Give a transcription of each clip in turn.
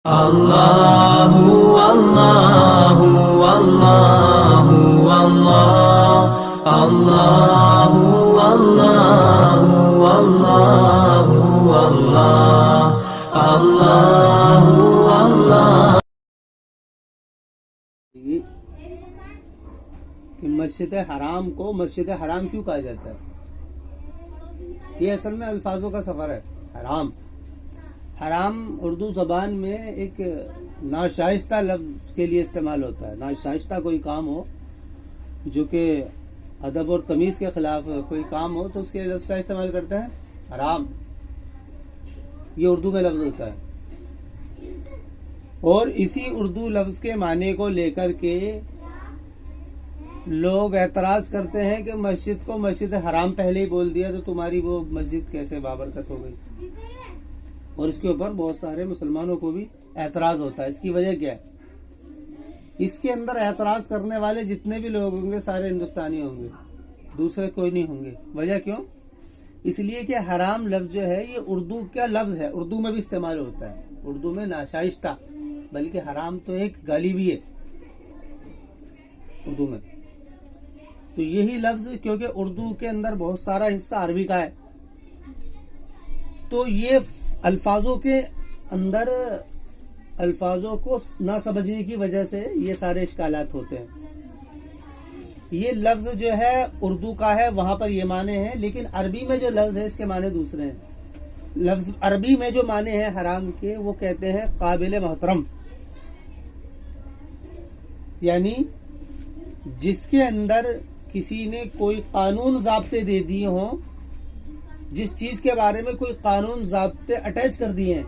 اللہ اللہ اللہ اللہ اللہ اللہ اللہ اللہ اللہ۔ کہ مسجد حرام کو مسجد حرام کیوں کہا جاتا ہے؟ یہ اصل میں الفاظوں کا سفر ہے۔ حرام اردو زبان میں ایک ناشائستہ لفظ کے لیے استعمال ہوتا ہے۔ ناشائستہ کوئی کام ہو جو کہ ادب اور تمیز کے خلاف کوئی کام ہو تو اس کے لفظ کا استعمال کرتے ہیں حرام، یہ اردو میں لفظ ہوتا ہے۔ اور اسی اردو لفظ کے معنی کو لے کر کے لوگ اعتراض کرتے ہیں کہ مسجد کو مسجد حرام پہلے ہی بول دیا تو تمہاری وہ مسجد کیسے بابرکت ہو گئی؟ اور اس کے اوپر بہت سارے مسلمانوں کو بھی اعتراض ہوتا ہے۔ اس کی وجہ کیا ہے؟ اس کے اندر اعتراض کرنے والے جتنے بھی لوگ ہوں گے سارے ہندوستانی ہوں گے، دوسرے کوئی نہیں ہوں گے۔ وجہ کیوں؟ اس لیے کہ حرام لفظ جو ہے یہ اردو کا لفظ ہے، اردو میں بھی استعمال ہوتا ہے، اردو میں ناشائستہ، بلکہ حرام تو ایک گالی بھی ہے اردو میں۔ تو یہی لفظ کیونکہ اردو کے اندر بہت سارا حصہ عربی کا ہے تو یہ الفاظوں کے اندر الفاظوں کو نہ سمجھنے کی وجہ سے یہ سارے اشکالات ہوتے ہیں۔ یہ لفظ جو ہے اردو کا ہے، وہاں پر یہ معنی ہے، لیکن عربی میں جو لفظ ہے اس کے معنی دوسرے ہیں۔ لفظ عربی میں جو معنی ہے حرام کے وہ کہتے ہیں قابل محترم، یعنی جس کے اندر کسی نے کوئی قانون ضابطے دے دیے ہوں، جس چیز کے بارے میں کوئی قانون ضابطے اٹیچ کر دیے ہیں،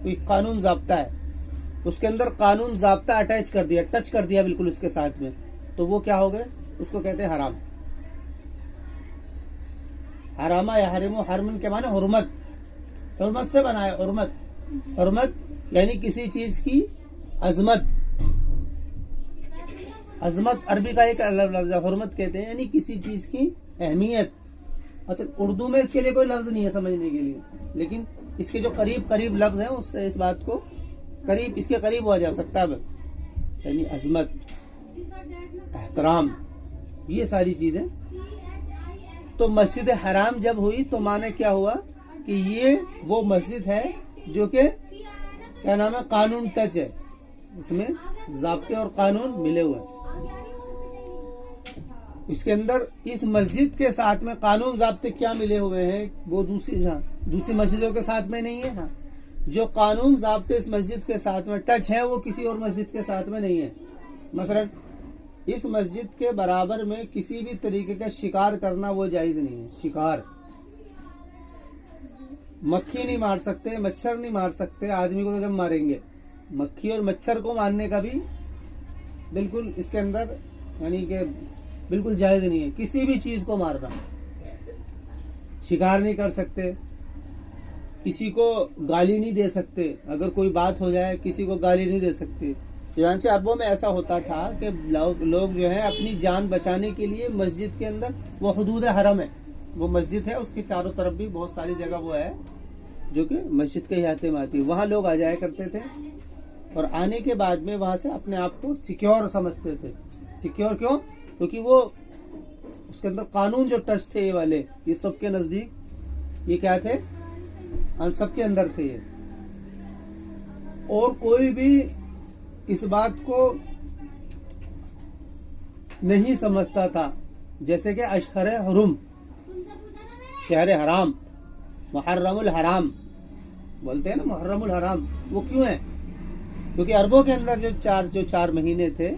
کوئی قانون ضابطہ ہے اس کے اندر قانون ضابطہ اٹیچ کر دیا، ٹچ کر دیا بالکل اس کے ساتھ میں، تو وہ کیا ہو گئے؟ اس کو کہتے ہیں حرام۔ حرامہ یا حرم، حرمن کے معنی حرمت، حرمت سے بنا ہے، حرمت، حرمت یعنی کسی چیز کی عظمت، عظمت عربی کا ایک لفظ ہے، حرمت کہتے ہیں، یعنی کسی چیز کی اہمیت۔ اچھا اردو میں اس کے لیے کوئی لفظ نہیں ہے سمجھنے کے لیے، لیکن اس کے جو قریب لفظ ہیں اس سے اس بات کو اس کے قریب ہوا جا سکتا ہے، یعنی عظمت، احترام، یہ ساری چیزیں۔ تو مسجد حرام جب ہوئی تو معنی کیا ہوا کہ یہ وہ مسجد ہے جو کہ کیا نام ہے، قانون ٹچ ہے، اس میں ضابطے اور قانون ملے ہوئے ہیں۔ اس کے اندر اس مسجد کے ساتھ میں قانون ضابطے کیا ملے ہوئے ہیں وہ دوسری مسجدوں کے ساتھ میں نہیں ہے۔ ہاں جو قانون ضابطے اس مسجد کے ساتھ میں ٹچ ہے وہ کسی اور مسجد کے ساتھ میں نہیں ہے۔ مثلا اس مسجد کے برابر میں کسی بھی طریقے کا شکار کرنا وہ جائز نہیں ہے۔ شکار، مکھی نہیں مار سکتے، مچھر نہیں مار سکتے، آدمی کو تو جب ماریں گے، مکھی اور مچھر کو مارنے کا بھی بالکل اس کے اندر یعنی کہ بالکل جائز نہیں ہے۔ کسی بھی چیز کو مارنا، شکار نہیں کر سکتے، کسی کو گالی نہیں دے سکتے، اگر کوئی بات ہو جائے کسی کو گالی نہیں دے سکتے۔ چنانچہ عربوں میں ایسا ہوتا تھا کہ لوگ جو ہے اپنی جان بچانے کے لیے مسجد کے اندر، وہ حدود حرم ہے، وہ مسجد ہے، اس کے چاروں طرف بھی بہت ساری جگہ وہ ہے جو کہ مسجد کے احاطے میں آتی ہے، وہاں لوگ آ جایا کرتے تھے اور آنے کے بعد میں وہاں سے اپنے آپ کو سیکیور سمجھتے تھے۔ سیکیور کیوں؟ کیونکہ وہ اس کے اندر قانون جو ٹچ تھے یہ والے، یہ سب کے نزدیک یہ کیا تھے، سب کے اندر تھے یہ، اور کوئی بھی اس بات کو نہیں سمجھتا تھا۔ جیسے کہ اشہر حرم، شہر حرام، محرم الحرام بولتے ہیں نا، محرم الحرام، وہ کیوں ہے؟ کیونکہ عربوں کے اندر جو چار مہینے تھے،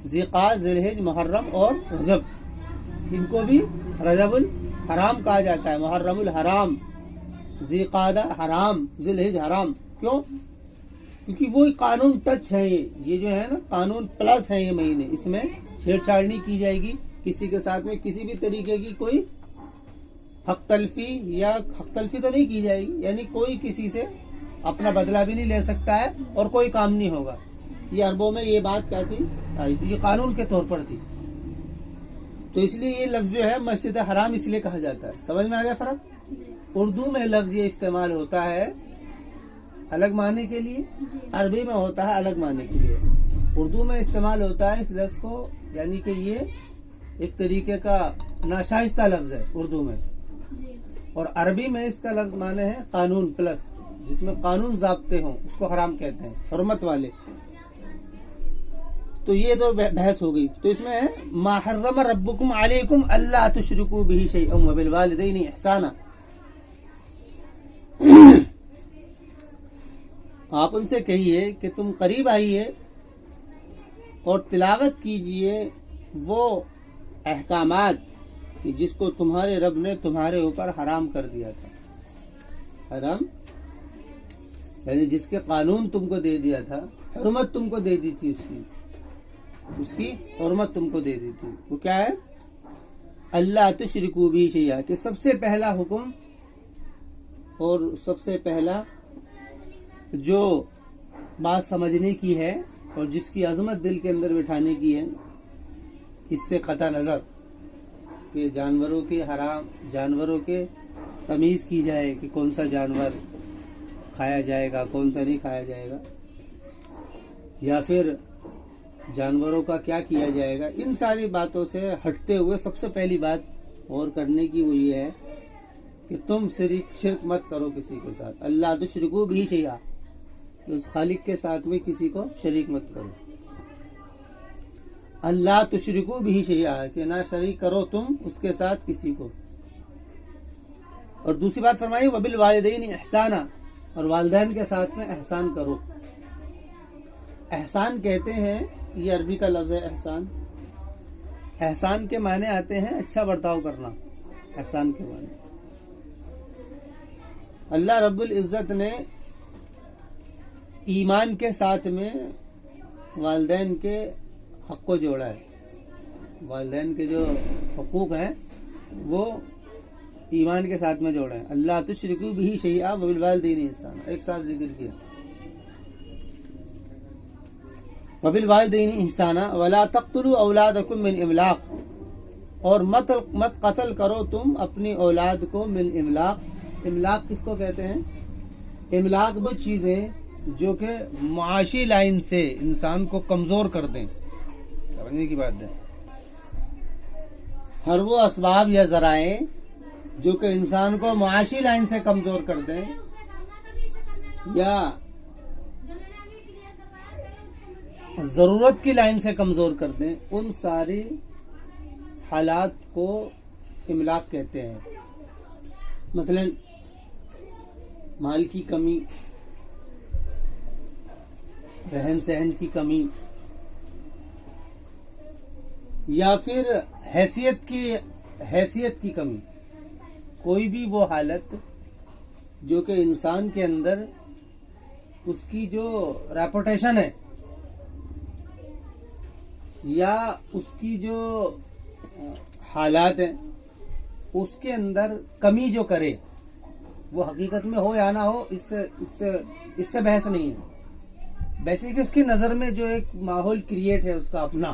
ذی-قعدہ، ذی-الحجہ، محرم اور رجب، ان کو بھی رجب الحرام کہا جاتا ہے، محرم الحرام، ذی-قعدہ حرام، ذی-الحجہ حرام۔ کیوں؟ کیونکہ وہ قانون ٹچ ہے، یہ جو ہے نا قانون پلس ہے، یہ مہینے، اس میں چھیڑ چھاڑ نہیں کی جائے گی کسی کے ساتھ میں، کسی بھی طریقے کی کوئی حق تلفی تو نہیں کی جائے گی، یعنی کوئی کسی سے اپنا بدلہ بھی نہیں لے سکتا ہے اور کوئی کام نہیں ہوگا۔ یہ عربوں میں یہ بات کیا تھی، یہ قانون کے طور پر تھی۔ تو اس لیے یہ لفظ جو ہے مسجد حرام اس لیے کہا جاتا ہے۔ سمجھ میں آ گیا فرق؟ اردو میں لفظ یہ استعمال ہوتا ہے الگ معنی کے لیے، عربی میں ہوتا ہے الگ معنی کے لیے، اردو میں استعمال ہوتا ہے اس لفظ کو، یعنی کہ یہ ایک طریقے کا ناشائستہ لفظ ہے اردو میں، اور عربی میں اس کا لفظ معنی ہے قانون پلس، جس میں قانون ضابطے ہوں اس کو حرام کہتے ہیں، حرمت والے۔ تو یہ تو بحث ہو گئی۔ تو اس میں ہے ما حرم ربکم علیکم اللہ تشرکوا بہ شیئا وبالوالدین احسانا۔ آپ ان سے کہیے کہ تم قریب آئیے اور تلاوت کیجئے وہ احکامات کہ جس کو تمہارے رب نے تمہارے اوپر حرام کر دیا تھا۔ حرام یعنی جس کے قانون تم کو دے دیا تھا، حرمت تم کو دے دی تھی، اس کی حرمت تم کو دے دی تھی۔ وہ کیا ہے؟ اللہ تشرکوا بہ شیئا، کہ سب سے پہلا حکم اور سب سے پہلا جو بات سمجھنے کی ہے اور جس کی عظمت دل کے اندر بٹھانے کی ہے، اس سے قطع نظر کہ جانوروں کے تمیز کی جائے کہ کون سا جانور کھایا جائے گا، کون سا نہیں کھایا جائے گا، یا پھر جانوروں کا کیا کیا جائے گا، ان ساری باتوں سے ہٹتے ہوئے سب سے پہلی بات غور کرنے کی وہ یہ ہے کہ تم شرک مت کرو کسی کے ساتھ۔ اللہ تشرکوا بہ شیئا، اس خالق کے ساتھ میں کسی کو شریک مت کرو۔ اللہ تشرکوا بہ شیئا، کہ نہ شریک کرو تم اس کے ساتھ کسی کو۔ اور دوسری بات فرمائی وبالوالدین احسانا، اور والدین کے ساتھ میں احسان کرو۔ احسان کہتے ہیں، یہ عربی کا لفظ ہے احسان۔ احسان کے معنی آتے ہیں اچھا برتاؤ کرنا، احسان کے معنی۔ اللہ رب العزت نے ایمان کے ساتھ میں والدین کے حق کو جوڑا ہے، والدین کے جو حقوق ہیں وہ ایمان کے ساتھ میں جوڑا ہے۔ اللہ تشرکوا بہ شیئا وبالوالدین احسانا، ایک ساتھ ذکر کیا۔ وبالوالدین احسانا ولا تقتلوا اولادکم من املاق، اور مت قتل کرو تم اپنی اولاد کو من املاق۔ املاق کس کو کہتے ہیں؟ املاق وہ چیزیں جو کہ معاشی لائن سے انسان کو کمزور کر دیں، سمجھنے کی بات ہے۔ ہر وہ اسباب یا ذرائع جو کہ انسان کو معاشی لائن سے کمزور کر دیں یا ضرورت کی لائن سے کمزور کر دیں، ان ساری حالات کو املاق کہتے ہیں۔ مثلا مال کی کمی، رہن سہن کی کمی، یا پھر حیثیت کی کمی، کوئی بھی وہ حالت جو کہ انسان کے اندر اس کی جو ریپوٹیشن ہے یا اس کی جو حالات ہیں اس کے اندر کمی جو کرے، وہ حقیقت میں ہو یا نہ ہو، اس سے بحث نہیں ہے۔ بیسک اس کی نظر میں جو ایک ماحول کریٹ ہے اس کا اپنا،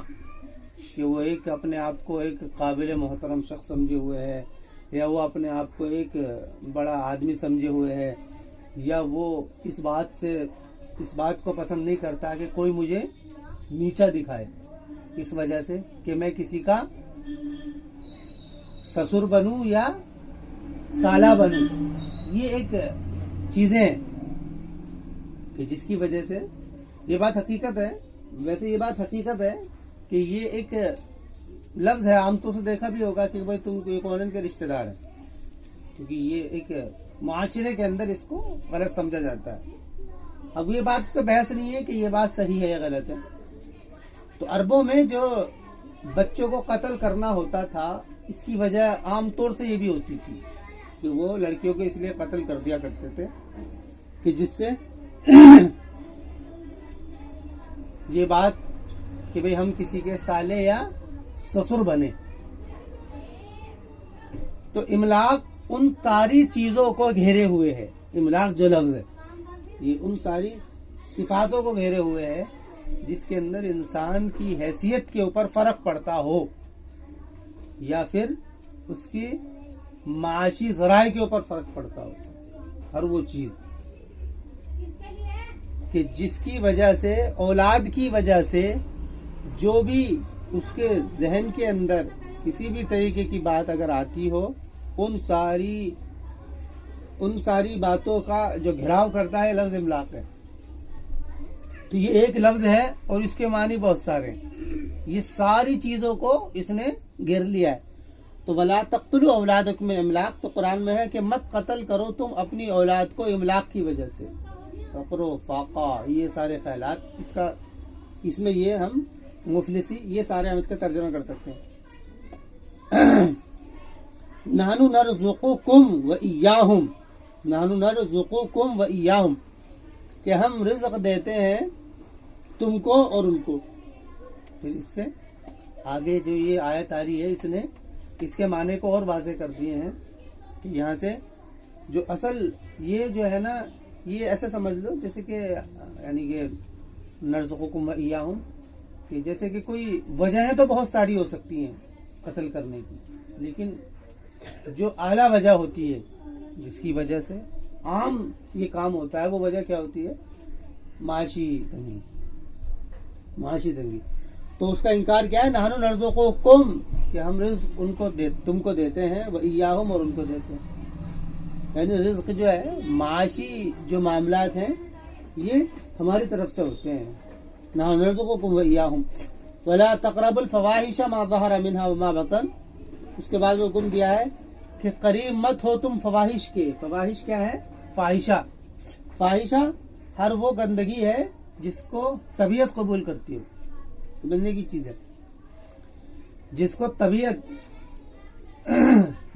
کہ وہ ایک اپنے آپ کو ایک قابل محترم شخص سمجھے ہوئے ہے، یا وہ اپنے آپ کو ایک بڑا آدمی سمجھے ہوئے ہے، یا وہ اس بات کو پسند نہیں کرتا کہ کوئی مجھے نیچا دکھائے، اس وجہ سے کہ میں کسی کا سسر بنوں یا سالہ بنوں۔ یہ ایک چیزیں ہیں کہ جس کی وجہ سے یہ بات حقیقت ہے۔ ویسے یہ بات حقیقت ہے کہ یہ ایک لفظ ہے، عام طور سے دیکھا بھی ہوگا کہ بھائی تم کوئی کون کے رشتہ دار ہیں، کیونکہ یہ ایک معاشرے کے اندر اس کو غلط سمجھا جاتا ہے۔ اب یہ بات اس پہ بحث نہیں ہے کہ یہ بات صحیح ہے یا غلط ہے۔ تو عربوں میں جو بچوں کو قتل کرنا ہوتا تھا، اس کی وجہ عام طور سے یہ بھی ہوتی تھی کہ وہ لڑکیوں کو اس لیے قتل کر دیا کرتے تھے کہ جس سے یہ بات کہ بھئی ہم کسی کے سالے یا سسر بنے۔ تو املاق ان ساری چیزوں کو گھیرے ہوئے ہے، املاق جو لفظ ہے یہ ان ساری صفاتوں کو گھیرے ہوئے ہے جس کے اندر انسان کی حیثیت کے اوپر فرق پڑتا ہو، یا پھر اس کی معاشی ذرائع کے اوپر فرق پڑتا ہو۔ ہر وہ چیز کہ جس کی وجہ سے، اولاد کی وجہ سے جو بھی اس کے ذہن کے اندر کسی بھی طریقے کی بات اگر آتی ہو، ان ساری باتوں کا جو گھیراؤ کرتا ہے لفظ املاق ہے. تو یہ ایک لفظ ہے اور اس کے معنی بہت سارے ہیں. یہ ساری چیزوں کو اس نے گھیر لیا ہے. تو ولا تقتلوا اولادکم من املاق، تو قرآن میں ہے کہ مت قتل کرو تم اپنی اولاد کو املاق کی وجہ سے. فقر و فاقہ، یہ سارے خیالات اس میں یہ ہم مفلسی، یہ سارے ہم اس کا ترجمہ کر سکتے ہیں. نحن نرزقکم و ایاہم، نحن نرزقکم و ایاہم، کہ ہم رزق دیتے ہیں تم کو اور ان کو. پھر اس سے آگے جو یہ آیت آ رہی ہے اس نے اس کے معنی کو اور واضح کر دیے ہیں کہ یہاں سے جو اصل یہ جو ہے نا، یہ ایسے سمجھ لو جیسے کہ یعنی کہ نرزقکم و ایاہم، کہ جیسے کہ کوئی وجہیں تو بہت ساری ہو سکتی ہیں قتل کرنے کی، لیکن جو اعلیٰ وجہ ہوتی ہے جس کی وجہ سے عام یہ کام ہوتا ہے، وہ وجہ کیا ہوتی ہے؟ معاشی تنگی. معاشی تنگی. تو اس کا انکار کیا ہے؟ نحن نرزقکم، کہ ہم رزق ان کو تم کو دیتے ہیں، و ایاہم، اور ان کو دیتے ہیں. یعنی رزق جو ہے، معاشی جو معاملات ہیں یہ ہماری طرف سے ہوتے ہیں. نحن نرزقکم و ایاہم ولا تقربوا الفواحش ما ظہر منها وما بطن. اس کے بعد حکم دیا ہے کہ قریب مت ہو تم فواحش کے. فواحش کیا ہے؟ فاحشہ. فاحشہ ہر وہ گندگی ہے جس کو طبیعت قبول کرتی ہو، بننے کی چیز ہے جس کو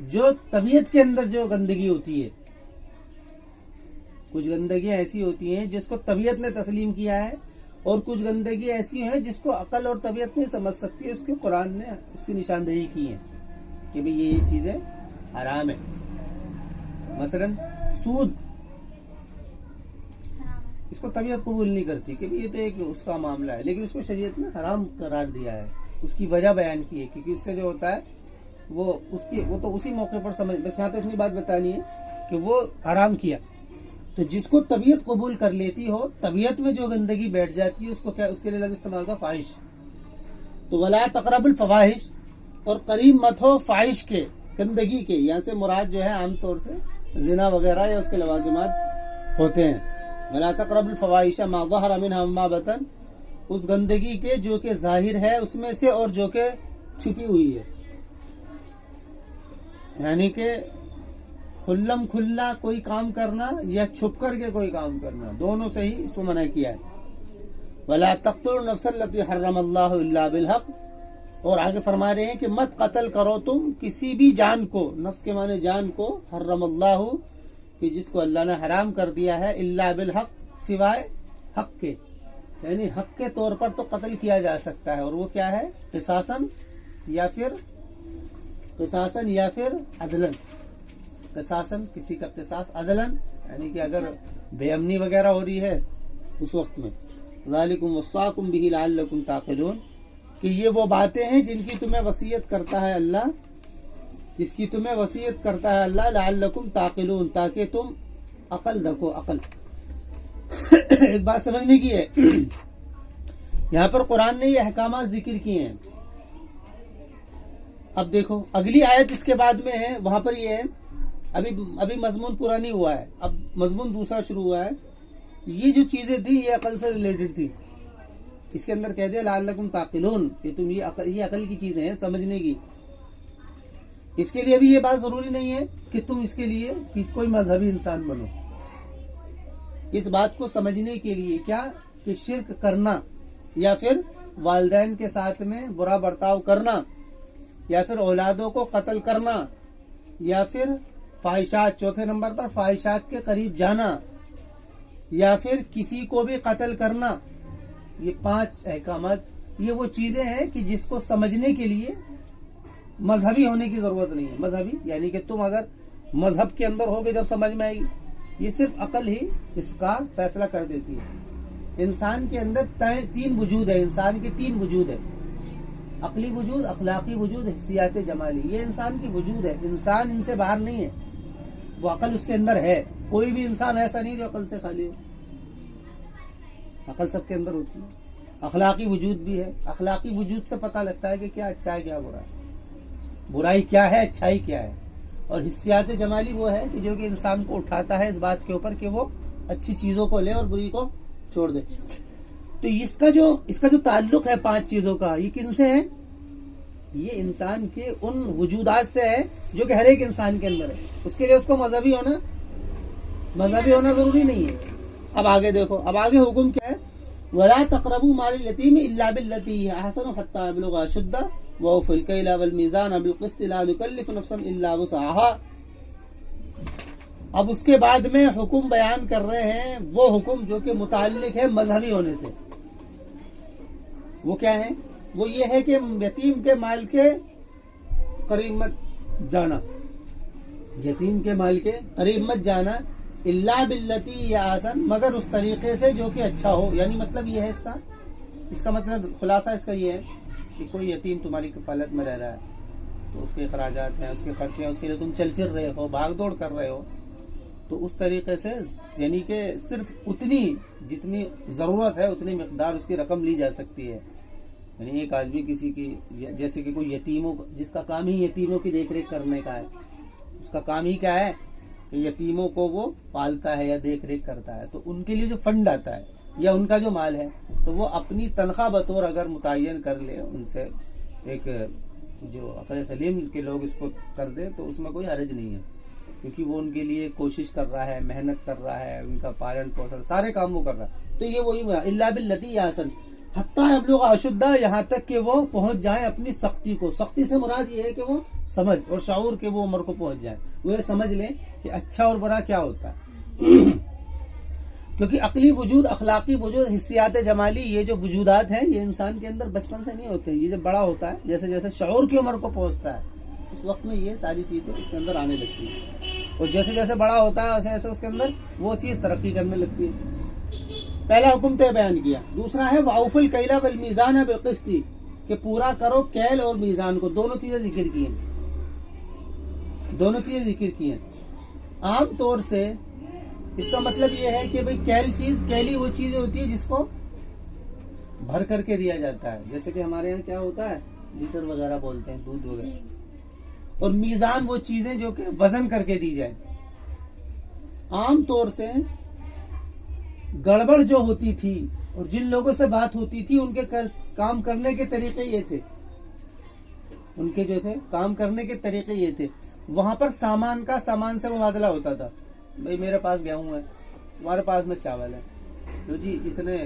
جو طبیعت کے اندر جو گندگی ہوتی ہے. کچھ گندگیاں ایسی ہوتی ہیں جس کو طبیعت نے تسلیم کیا ہے، اور کچھ گندگی ایسی ہیں جس کو عقل اور طبیعت نہیں سمجھ سکتی. اس کے قرآن نے اس کی نشاندہی کی ہے کہ بھئی یہ چیزیں حرام ہے. مثلا سود، اس کو طبیعت قبول نہیں کرتی کہ یہ تو ایک اس کا معاملہ ہے، لیکن اس کو شریعت نے حرام قرار دیا ہے. اس کی وجہ بیان کی ہے کیونکہ اس سے جو ہوتا ہے وہ تو اسی موقع پر سمجھ. بس یہاں تو اتنی بات بتانی ہے کہ وہ حرام کیا. تو جس کو طبیعت قبول کر لیتی ہو، طبیعت میں جو گندگی بیٹھ جاتی ہے، اس کو کیا، اس کے لیے لفظ استعمال ہوگا فاحش. تو ولا تقربوا الفواحش، اور قریب مت ہو فاحش کے، گندگی کے. یہاں سے مراد جو ہے عام طور سے زنا وغیرہ یا اس کے لوازمات ہوتے ہیں. ولا تقربوا الفواحش ما ظہر منها وما بطن، اس گندگی کے جو کہ ظاہر ہے اس میں سے اور جو کہ چھپی ہوئی ہے. یعنی کہ کھلم کھلا کوئی کام کرنا یا چھپ کر کے کوئی کام کرنا، دونوں سے ہی اس کو منع کیا ہے. ولا تقتلوا النفس التي حرم الله الا بالحق، اور آگے فرما رہے ہیں کہ مت قتل کرو تم کسی بھی جان کو. نفس کے معنی جان کو، حرم اللہ، کہ جس کو اللہ نے حرام کر دیا ہے، الا بالحق، سوائے حق کے. یعنی حق کے طور پر تو قتل کیا جا سکتا ہے، اور وہ کیا ہے؟ قصاصاً یا پھر عدلاً. قصاصاً، کسی کا قصاص. عدلاً یعنی کہ اگر بے امنی وغیرہ ہو رہی ہے اس وقت میں. ذالکم وصاکم بہ لعلکم تعقلون، کہ یہ وہ باتیں ہیں جن کی تمہیں وصیت کرتا ہے اللہ، جس کی تمہیں وصیت کرتا ہے اللہ، لعلکم تعقلون، تاکہ تم عقل رکھو. عقل ایک بات سمجھنے کی ہے، یہاں پر قرآن نے یہ احکامات ذکر کیے ہیں. اب دیکھو اگلی آیت اس کے بعد میں ہے، وہاں پر یہ ہے، ابھی مضمون پورا نہیں ہوا ہے، اب مضمون دوسرا شروع ہوا ہے. یہ جو چیزیں تھی یہ عقل سے ریلیٹڈ تھی. اس کے اندر کہہ دیا لعلکم تعقلون، کہ تم یہ عقل کی چیزیں ہیں، سمجھنے کی. اس کے لیے بھی یہ بات ضروری نہیں ہے کہ تم اس کے لیے کہ کوئی مذہبی انسان بنو. اس بات کو سمجھنے کے لیے کیا، کہ شرک کرنا یا پھر والدین کے ساتھ میں برا برتاؤ کرنا، یا پھر اولادوں کو قتل کرنا، یا پھر فاحشات، چوتھے نمبر پر فاحشات کے قریب جانا، یا پھر کسی کو بھی قتل کرنا. یہ 5 احکامات، یہ وہ چیزیں ہیں کہ جس کو سمجھنے کے لیے مذہبی ہونے کی ضرورت نہیں ہے. مذہبی یعنی کہ تم اگر مذہب کے اندر ہوگے جب سمجھ میں آئے گی. یہ صرف عقل ہی اس کا فیصلہ کر دیتی ہے. انسان کے اندر 3 وجود ہے، انسان کے 3 وجود ہے: عقلی وجود، اخلاقی وجود، حسیات جمالی. یہ انسان کی وجود ہے، انسان ان سے باہر نہیں ہے. وہ عقل اس کے اندر ہے. کوئی بھی انسان ایسا نہیں جو عقل سے خالی ہو. عقل سب کے اندر ہوتی ہے. اخلاقی وجود بھی ہے. اخلاقی وجود سے پتہ لگتا ہے کہ کیا اچھا ہے کیا برا ہے، برائی کیا ہے اچھائی کیا ہے. اور حسیات جمالی وہ ہے کہ جو کہ انسان کو اٹھاتا ہے اس بات کے اوپر کہ وہ اچھی چیزوں کو لے اور بری کو چھوڑ دے. تو اس کا جو تعلق ہے 5 چیزوں کا، یہ کن سے ہے؟ یہ انسان کے ان وجودات سے ہے جو کہ ہر ایک انسان کے اندر ہے. اس کے لیے اس کو مذہبی ہونا ضروری نہیں ہے. اب آگے دیکھو، اب آگے حکم کیا ہے؟ وَلَا تَقْرَبُوا مَالَ الْيَتِيمِ إِلَّا بِالَّتِي هِيَ أَحْسَنُ حَتَّى يَبْلُغَ أَشُدَّهُ وَأَوْفُوا الْكَيْلَ وَالْمِيزَانَ بِالْقِسْطِ لَا نُكَلِّفُ نَفْسًا إِلَّا وُسْعَهَا. اب اس کے بعد میں حکم بیان کر رہے ہیں، وہ حکم جو کہ متعلق ہے مذہبی ہونے سے. وہ کیا ہے؟ وہ یہ ہے کہ یتیم کے مال کے قریب مت جانا. یتیم کے مال کے قریب مت جانا. الا باللتی یا آسن، مگر اس طریقے سے جو کہ اچھا ہو. یعنی مطلب یہ ہے اس کا مطلب خلاصہ اس کا یہ ہے کہ کوئی یتیم تمہاری کفالت میں رہ رہا ہے تو اس کے اخراجات ہیں، اس کے خرچے ہیں، اس کے لیے تم چل پھر رہے ہو، بھاگ دوڑ کر رہے ہو، تو اس طریقے سے یعنی کہ صرف اتنی جتنی ضرورت ہے اتنی مقدار اس کی رقم لی جا سکتی ہے. یعنی ایک آدمی کسی کی، جیسے کہ کوئی یتیموں، جس کا کام ہی یتیموں کی دیکھ ریکھ کرنے کا ہے، اس کا کام ہی کیا ہے کہ یتیموں کو وہ پالتا ہے یا دیکھ ریکھ کرتا ہے، تو ان کے لیے جو فنڈ آتا ہے یا ان کا جو مال ہے تو وہ اپنی تنخواہ بطور اگر متعین کر لے ان سے، ایک جو عقل سلیم کے لوگ اس کو کر دے تو اس میں کوئی حرج نہیں ہے، کیونکہ وہ ان کے لیے کوشش کر رہا ہے، محنت کر رہا ہے، ان کا پالن پوشن سارے کام وہ کر رہا ہے. تو یہ وہی الا باللتی احسن حتی یبلغ اشدہ، یہاں تک کہ وہ پہنچ جائیں اپنی سختی کو. سختی سے مراد یہ ہے کہ وہ سمجھ اور شعور کے وہ عمر کو پہنچ جائیں، وہ یہ سمجھ لیں کہ اچھا اور برا کیا ہوتا ہے. کیونکہ عقلی وجود، اخلاقی وجود، حسیات جمالی، یہ جو وجودات ہیں یہ انسان کے اندر بچپن سے نہیں ہوتے. یہ جب بڑا ہوتا ہے، جیسے جیسے شعور کی عمر کو پہنچتا ہے، اس وقت میں یہ ساری چیزیں اس کے اندر آنے لگتی ہیں، اور جیسے جیسے بڑا ہوتا ہے ویسے ویسے اس کے اندر وہ چیز ترقی کرنے لگتی ہے. پہلا حکم تو بیان کیا. دوسرا ہے وَأَوْفُوا الْكَيْلَ وَالْمِيزَانَ بِالْقِسْطِ، کہ پورا کرو کیل اور میزان کو. دونوں چیزیں ذکر کی ہیں. عام طور سے اس کا مطلب یہ ہے کہ بھئی کیلی وہ چیز ہوتی ہے جس کو بھر کر کے دیا جاتا ہے، جیسے کہ ہمارے یہاں کیا ہوتا ہے لیٹر وغیرہ بولتے ہیں، دودھ وغیرہ. اور میزان وہ چیزیں جو کہ وزن کر کے دی جائے. عام طور سے گڑبڑ جو ہوتی تھی اور جن لوگوں سے بات ہوتی تھی ان کے کام کرنے کے طریقے یہ تھے، ان کے جو تھے کام کرنے کے طریقے یہ تھے. وہاں پر سامان سے مبادلہ ہوتا تھا. بھئی میرے پاس گیہوں ہے، تمہارے پاس میں چاول ہے، تو جی اتنے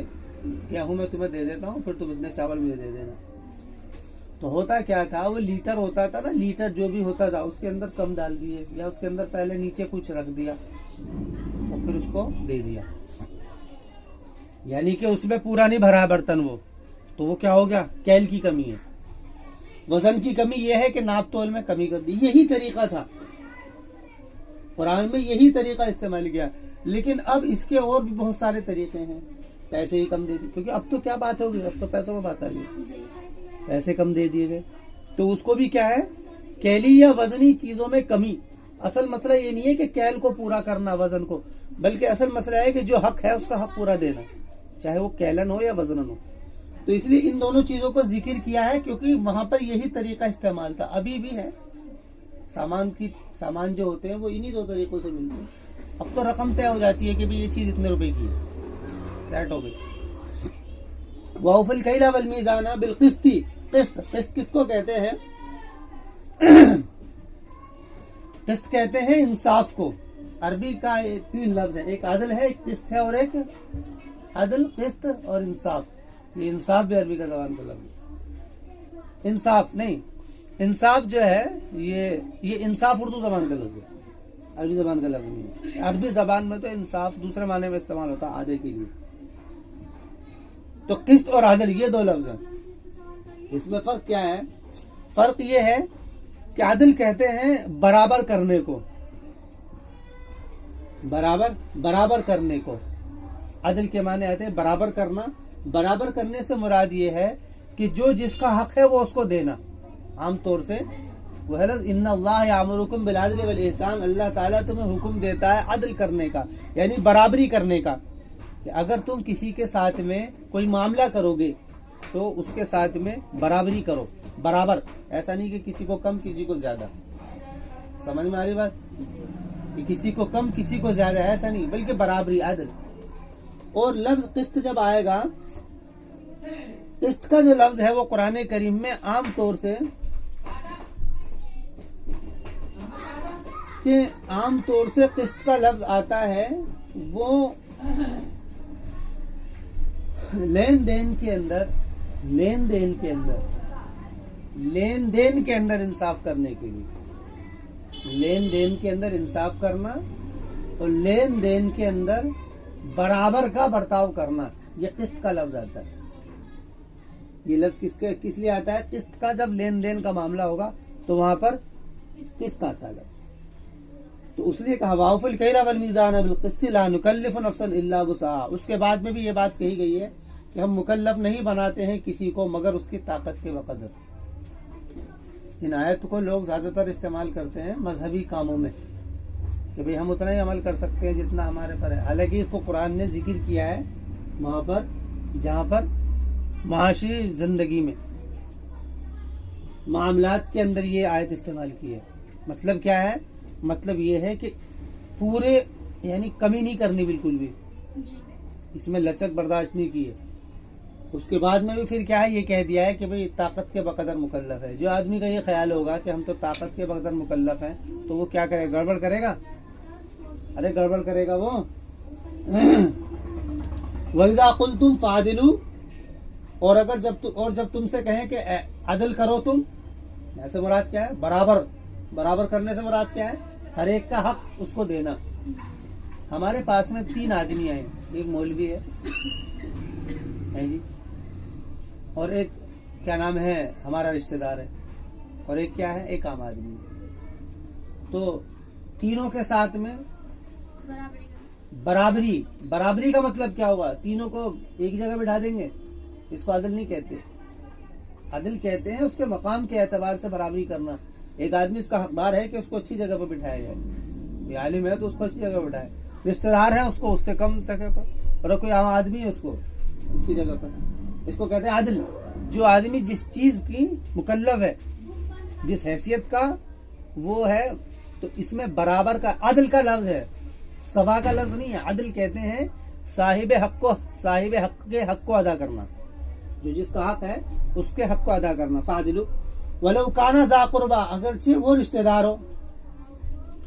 گیہوں میں تمہیں دے دیتا ہوں، پھر تم اتنے چاول مجھے دے دینا. تو ہوتا کیا تھا، وہ لیٹر ہوتا تھا نا، لیٹر جو بھی ہوتا تھا اس کے اندر کم ڈال دیے یا اس کے اندر پہلے نیچے کچھ رکھ دیا اور پھر اس کو دے دیا. یعنی کہ اس میں پورا نہیں بھرا برتن وہ، تو وہ کیا ہو گیا، کیل کی کمی ہے، وزن کی کمی. یہ ہے کہ ناپ تول میں کمی کر دی. یہی طریقہ تھا قرآن میں، یہی طریقہ استعمال کیا. لیکن اب اس کے اور بھی بہت سارے طریقے ہیں. پیسے ہی کم دے دی، کیونکہ اب تو کیا بات ہوگی، اب تو پیسوں میں بات آ گئی، پیسے کم دے دیے گئے. تو اس کو بھی کیا ہے، کیلی یا وزنی چیزوں میں کمی. اصل مسئلہ یہ نہیں ہے کہ کیل کو پورا کرنا، وزن کو، بلکہ اصل مسئلہ ہے کہ جو حق ہے اس کا حق پورا دینا، چاہے وہ کیلن ہو یا وزنن ہو. تو اس لیے ان دونوں چیزوں کو ذکر کیا ہے کیونکہ وہاں پر یہی طریقہ استعمال تھا. ابھی بھی ہے، سامان جو ہوتے ہیں وہ انہی 2 طریقوں سے ملتے ہیں. اب تو رقم طے ہو جاتی ہے کہ یہ چیز اتنے روپے کی ہے، سیٹ ہو گئی. وَأَوْفُوا الْكَيْلَ وَالْمِيزَانَ بِالْقِسْطِ. قسط کس کو کہتے ہیں؟ قسط کہتے ہیں انصاف کو. عربی کا 3 لفظ ہے، ایک عدل ہے، ایک قسط ہے، اور ایک عدل، قسط اور انصاف. یہ انصاف بھی عربی کا زبان کا لفظ ہے. انصاف نہیں، انصاف جو ہے یہ انصاف اردو زبان کا لفظ ہے، عربی زبان کا لفظ نہیں ہے. عربی زبان میں تو انصاف دوسرے معنی میں استعمال ہوتا ہے، آدھے کے لیے. تو قسط اور عدل یہ 2 لفظ ہیں. اس میں فرق کیا ہے؟ فرق یہ ہے کہ عدل کہتے ہیں برابر کرنے کو، برابر کرنے کو. عدل کے معنی آتے ہیں برابر کرنا. برابر کرنے سے مراد یہ ہے کہ جو جس کا حق ہے وہ اس کو دینا. عام طور سے وہ ہے ان اللہ یامرکم بالعدل والاحسان، اللہ تعالیٰ تمہیں حکم دیتا ہے عدل کرنے کا، یعنی برابری کرنے کا. کہ اگر تم کسی کے ساتھ میں کوئی معاملہ کرو گے تو اس کے ساتھ میں برابری کرو, برابر, ایسا نہیں کہ کسی کو کم کسی کو زیادہ. سمجھ میں آ رہی بات؟ کہ کسی کو کم کسی کو زیادہ, ایسا نہیں, بلکہ برابری, عدل. اور لفظ قسط جب آئے گا, قسط کا جو لفظ ہے وہ قرآن کریم میں عام طور سے قسط کا لفظ آتا ہے وہ لین دین کے اندر انصاف کرنے کے لیے, لین دین کے اندر انصاف کرنا اور لین دین کے اندر برابر کا برتاؤ کرنا, یہ قسط کا لفظ آتا ہے. یہ لفظ کس لیے آتا ہے؟ قسط کا جب لین دین کا معاملہ ہوگا تو وہاں پر قسط آتا ہے. تو اس لیے کہا وَأَوْفُوا الْكَيْلَ وَالْمِيزَانَ بِالْقِسْطِ لَا نُكَلِّفُ نَفْسًا إِلَّا وُسْعَهَا. اس کے بعد میں بھی یہ بات کہی گئی ہے کہ ہم مکلف نہیں بناتے ہیں کسی کو مگر اس کی طاقت کے بقدر. ان آیت کو لوگ زیادہ تر استعمال کرتے ہیں مذہبی کاموں میں کہ بھئی ہم اتنا ہی عمل کر سکتے ہیں جتنا ہمارے پر ہے. حالانکہ اس کو قرآن نے ذکر کیا ہے وہاں پر جہاں پر معاشی زندگی میں معاملات کے اندر یہ آیت استعمال کی ہے. مطلب کیا ہے؟ مطلب یہ ہے کہ پورے یعنی کمی نہیں کرنی بالکل بھی, اس میں لچک برداشت نہیں کی ہے. اس کے بعد میں بھی پھر کیا ہے, یہ کہہ دیا ہے کہ بھئی طاقت کے بقدر مکلف ہے. جو آدمی کا یہ خیال ہوگا کہ ہم تو طاقت کے بقدر مکلف ہیں تو وہ کیا کرے, گڑبڑ کرے گا. ارے گڑبڑ کرے گا وہ. وَإِذَا قُلْتُمْ فَعْدِلُوا, اور جب تم سے کہیں کہ عدل کرو تم, ایسے مراد کیا ہے؟ برابر کرنے سے مراد کیا ہے؟ ہر ایک کا حق اس کو دینا. ہمارے پاس میں 3 آدمی آئے, ایک مولوی ہے جی, اور ایک کیا نام ہے ہمارا رشتہ دار ہے, اور ایک کیا ہے, ایک عام آدمی. تو تینوں کے ساتھ میں برابری کا مطلب کیا ہوا؟ تینوں کو ایک جگہ بٹھا دیں گے, اس کو عدل نہیں کہتے. عدل کہتے ہیں اس کے مقام کے اعتبار سے برابری کرنا. ایک آدمی اس کا حقدار ہے کہ اس کو اچھی جگہ پر بٹھایا جائے, یہ عالم ہے تو اس کو اچھی جگہ بٹھائے, رشتہ دار ہے اس کو اس سے کم جگہ پر, اور کوئی عام آدمی ہے اس کو اس کی جگہ پر. اس کو کہتے ہیں عدل. جو آدمی جس چیز کی مکلف ہے, جس حیثیت کا وہ ہے, تو اس میں برابر کا عدل کا لفظ ہے, سوا کا لفظ نہیں ہے. عدل کہتے ہیں صاحب حق کے حق کو ادا کرنا, جو جس کا حق ہے اس کے حق کو ادا کرنا. فاضلو ولو کانا ذا قربا, اگرچہ وہ رشتہ دار ہو.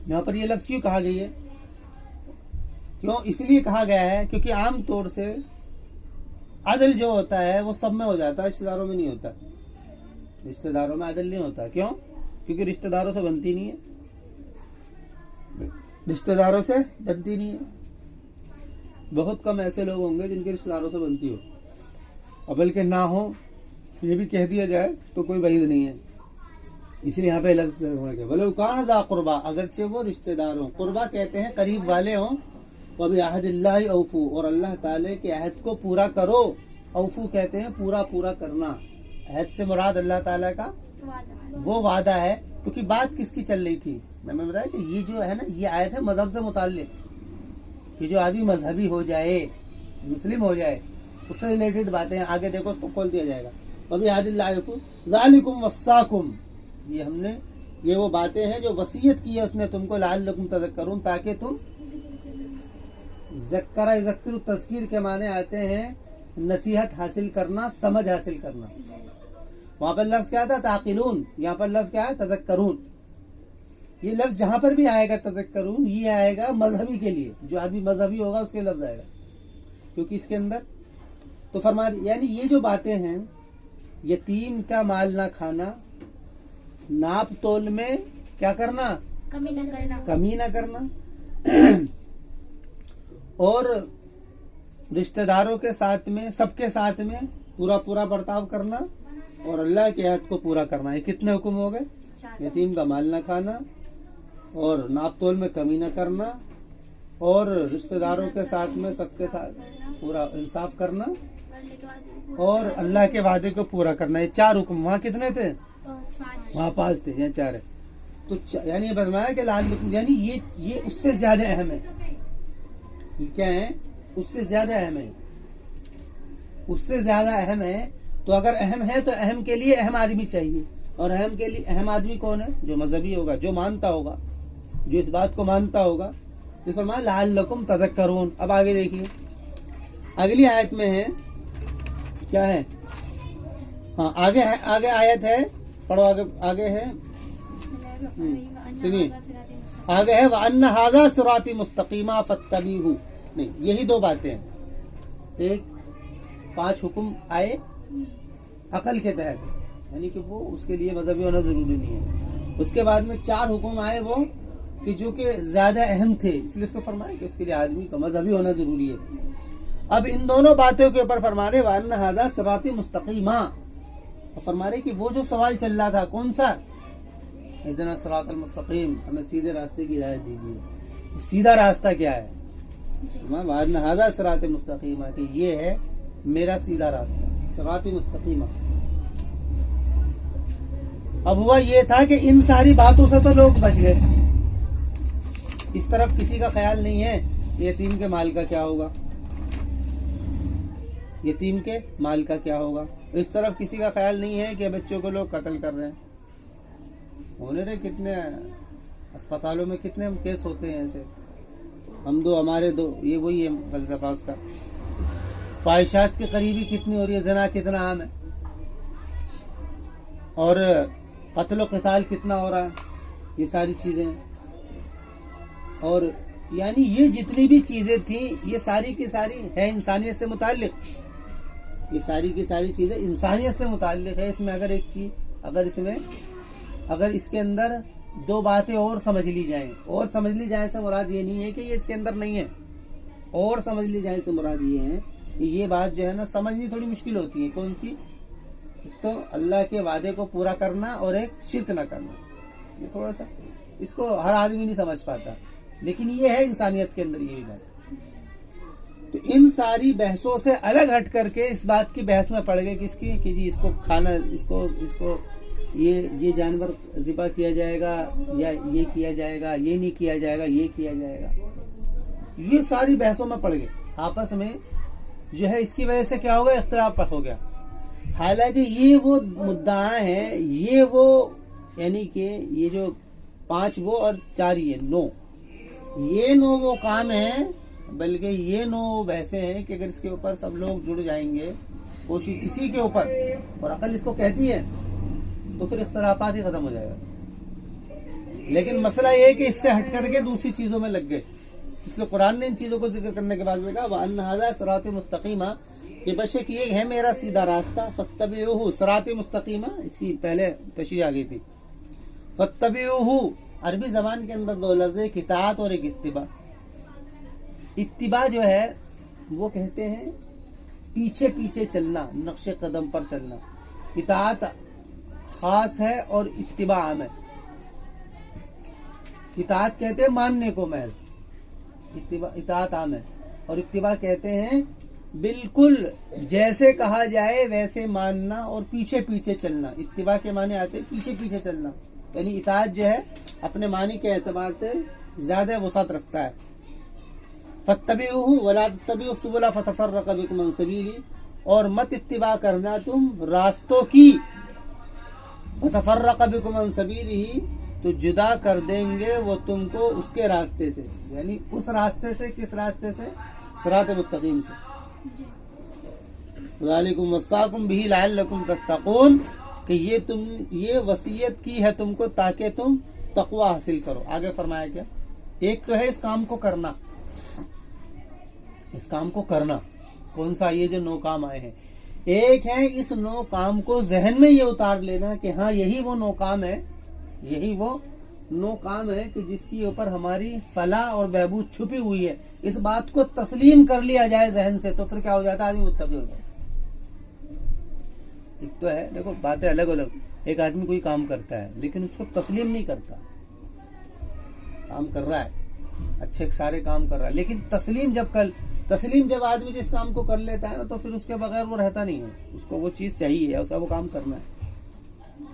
یہاں پر یہ لفظ کیوں کہا گئی ہے؟ کیوں اس لیے کہا گیا ہے کیونکہ عام طور سے عدل جو ہوتا ہے وہ سب میں ہو جاتا ہے, رشتہ داروں میں نہیں ہوتا. رشتہ داروں میں عدل نہیں ہوتا. کیوں؟ کیونکہ رشتہ داروں سے بنتی نہیں ہے, رشتہ داروں سے بنتی نہیں ہے. بہت کم ایسے لوگ ہوں گے جن کے رشتہ داروں سے بنتی ہو, اور بلکہ نہ ہو یہ بھی کہہ دیا جائے تو کوئی بعید نہیں ہے. اس لیے یہاں پہ لفظ ولو کان ذا قربا, اگرچہ وہ رشتہ دار ہوں. قربا کہتے ہیں قریب والے ہوں. وبعہد اللہ اوفو, اور اللہ تعالی کے عہد کو پورا کرو. اوفو کہتے ہیں پورا کرنا. عہد سے مراد اللہ تعالی کا وہ وعدہ ہے. کیونکہ بات کس کی چل رہی تھی, میں نے بتایا کہ یہ جو ہے نا, یہ آیت ہے مذہب سے متعلق, کہ جو آدمی مذہبی ہو جائے, مسلم ہو جائے, اس سے ریلیٹڈ باتیں ہیں. آگے دیکھو اس کو کھول دیا جائے گا. وبعہد اللہ اوفو ذالکم وصاکم, یہ وہ باتیں ہیں جو وصیت کی ہے اس نے تم کو, لعلکم تذکرون, تاکہ تم ذکر یذکر, تذکیر کے معنی آتے ہیں نصیحت حاصل کرنا, سمجھ حاصل کرنا. وہاں پر لفظ کیا تھا؟ تعقلون. یہاں پر لفظ کیا ہے؟ تذکرون. یہ لفظ جہاں پر بھی آئے گا تذکرون, یہ آئے گا مذہبی کے لیے. جو آدمی مذہبی ہوگا اس کے لفظ آئے گا, کیونکہ اس کے اندر تو فرما یعنی یہ جو باتیں ہیں, یتیم کا مال نہ کھانا, ناپ تول میں کیا کرنا, کمی نہ کرنا, اور رشتہ داروں کے ساتھ میں, سب کے ساتھ میں پورا برتاؤ کرنا, اور اللہ کے عہد کو پورا کرنا. یہ کتنے حکم ہو گئے؟ یتیم کا مال نہ کھانا, اور ناپ تول میں کمی نہ کرنا, اور رشتہ داروں کے ساتھ میں سب کے ساتھ پورا انصاف کرنا, اور اللہ کے وعدے کو پورا کرنا. یہ 4 حکم. وہاں کتنے تھے؟ وہاں 5 تھے, یہاں 4 ہے. تو یعنی یہ بتایا کہ یعنی یہ اس سے زیادہ اہم ہے. یہ کیا ہے اس سے زیادہ اہم ہے، اس سے زیادہ اہم ہے. تو اگر اہم ہے تو اہم کے لیے اہم آدمی چاہیے، اور اہم کے لیے اہم آدمی کون ہے؟ جو مذہبی ہوگا، جو مانتا ہوگا، جو اس بات کو مانتا ہوگا. تو فرمایا لعلکم تذکرون. اب آگے دیکھیے، اگلی آیت میں ہے کیا ہے؟ ہاں آگے آیت ہے، پڑھو آگے ہے، سنیے آگے ہے وَأَنَّ هَذَا صِرَاطِي مُسْتَقِيمًا فَاتَّبِعُوهُ. نہیں، یہی دو باتیں ہیں. ایک 5 حکم آئے عقل کے تحت، یعنی کہ وہ اس کے لیے مذہبی ہونا ضروری نہیں ہے. اس کے بعد میں 4 حکم آئے وہ کہ جو کہ زیادہ اہم تھے، اس لیے اس کو فرمایا کہ اس کے لیے آدمی کا مذہبی ہونا ضروری ہے. اب ان دونوں باتوں کے اوپر فرما رہے وَأَنَّ هَذَا صِرَاطِي مُسْتَقِيمًا، اور فرما رہے کہ وہ جو سوال چل رہا تھا کون سا؟ اهدنا الصراط المستقیم، ہمیں سیدھے راستے کی ہدایت دیجیے. سیدھا راستہ کیا ہے؟ وَأَنَّ هَذَا صِرَاطِي مُسْتَقِيمًا، کہ یہ ہے میرا سیدھا راستہ، صراط مستقیمہ. اب ہوا یہ تھا کہ ان ساری باتوں سے تو لوگ بچ گئے. اس طرف کسی کا خیال نہیں ہے یتیم کے مال کا کیا ہوگا، یتیم کے مال کا کیا ہوگا. اس طرف کسی کا خیال نہیں ہے کہ بچوں کو لوگ قتل کر رہے ہیں. ہونے رہے کتنے اسپتالوں میں کتنے کیس ہوتے ہیں ایسے، ہم دو ہمارے دو، یہ وہی ہے فلسفہ اس کا. فاحشات کی قریبی کتنی ہو رہی ہے، زنا کتنا عام ہے، اور قتل و قتال کتنا ہو رہا ہے. یہ ساری چیزیں، اور یعنی یہ جتنی بھی چیزیں تھیں یہ ساری کی ساری ہے انسانیت سے متعلق. یہ ساری کی ساری چیزیں انسانیت سے متعلق ہے. اس میں اگر ایک چیز اگر اس کے اندر 2 باتیں اور سمجھ لی جائیں، اور سمجھ لی جائیں سے مراد یہ نہیں ہے کہ یہ اس کے اندر نہیں ہے، اور سمجھ لی جائیں سے مراد یہ ہے کہ یہ بات جو ہے نا سمجھنی تھوڑی مشکل ہوتی ہے. کون سی؟ تو اللہ کے وعدے کو پورا کرنا اور ایک شرک نہ کرنا. یہ تھوڑا سا اس کو ہر آدمی نہیں سمجھ پاتا، لیکن یہ ہے انسانیت کے اندر یہی بات. تو ان ساری بحثوں سے الگ ہٹ کر کے اس بات کی بحث میں پڑ گئے کس کی کہ جی اس کو کھانا، اس کو یہ جانور ذبح کیا جائے گا، یا یہ کیا جائے گا، یہ نہیں کیا جائے گا، یہ کیا جائے گا. یہ ساری بحثوں میں پڑ گئے آپس میں، جو ہے اس کی وجہ سے کیا ہو گیا؟ اختلاف ہو گیا. حالانکہ یہ وہ مدعا ہے، یہ وہ یعنی کہ یہ جو 5 وہ اور 4 یہ 9، یہ 9 وہ کام ہیں، بلکہ یہ 9 بحثیں ہیں کہ اگر اس کے اوپر سب لوگ جڑ جائیں گے کوشش اسی کے اوپر، اور عقل اس کو کہتی ہے، تو پھر اختلافات ہی ختم ہو جائے گا. لیکن مسئلہ یہ ہے کہ اس سے ہٹ کر کے دوسری چیزوں میں لگ گئے. اس لیے قرآن نے ان چیزوں کو ذکر کرنے کے بعد میں کہا وَأَنَّ هَذَا صِرَاطِ مُسْتَقِيمًا، کہ بشک یہ ہے میرا سیدھا راستہ. فَاتَّبِعُوهُ، صراط مستقیمہ اس کی پہلے تشریح آ گئی تھی. فَاتَّبِعُوهُ عربی زبان کے اندر 2 لفظ ہے، ایک اطاعت اور ایک اتباع. اتباع جو ہے وہ کہتے ہیں پیچھے پیچھے چلنا، نقش قدم پر چلنا. اطاعت خاص ہے اور اتباع عام ہے. اطاعت کہتے ہیں ماننے کو محض، اطاعت عام ہے. اور اتباع کہتے ہیں بالکل جیسے کہا جائے ویسے ماننا اور پیچھے پیچھے چلنا. اتباع کے معنی آتے ہیں پیچھے پیچھے چلنا، یعنی اطاعت جو ہے اپنے معنی کے اعتبار سے زیادہ وسعت رکھتا ہے. فَاتَّبِعُوهُ وَلَا تَتَّبِعُوا السُّبُلَ فَتَفَرَّقَ بِكُمْ عَنْ سَبِيلِهِ، اور مت اتباع کرنا تم راستوں کی. فَتَفَرَّقَ بِكُمْ عَنْ سَبِيلِهِ، تو جدا کر دیں گے وہ تم کو اس کے راستے سے، یعنی اس راستے سے. کس راستے سے؟ صراط مستقیم سے. ذالکم وصاکم بہ لعلکم تتقون، کہ یہ وصیت کی ہے تم کو تاکہ تم تقوی حاصل کرو. آگے فرمایا کیا؟ ایک تو ہے اس کام کو کرنا، اس کام کو کرنا. کون سا؟ یہ جو 9 کام آئے ہیں. ایک ہے اس 9 کام کو ذہن میں یہ اتار لینا کہ ہاں یہی وہ 9 کام ہے، یہی وہ 9 کام ہے کہ جس کے اوپر ہماری فلاح اور بہبود چھپی ہوئی ہے. اس بات کو تسلیم کر لیا جائے ذہن سے تو پھر کیا ہو جاتا ہے؟ آدمی متقی ہو جاتا ہے. ایک تو ہے دیکھو باتیں الگ الگ، ایک آدمی کوئی کام کرتا ہے لیکن اس کو تسلیم نہیں کرتا. کام کر رہا ہے، اچھے سارے کام کر رہا ہے، لیکن تسلیم جب آدمی جس کام کو کر لیتا ہے نا تو پھر اس کے بغیر وہ رہتا نہیں ہے. اس کو وہ چیز چاہیے، اس کا وہ کام کرنا ہے.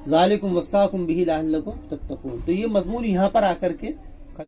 ذالکم وصاکم بہ لعلکم تتقون. تو یہ مضمون یہاں پر آ کر کے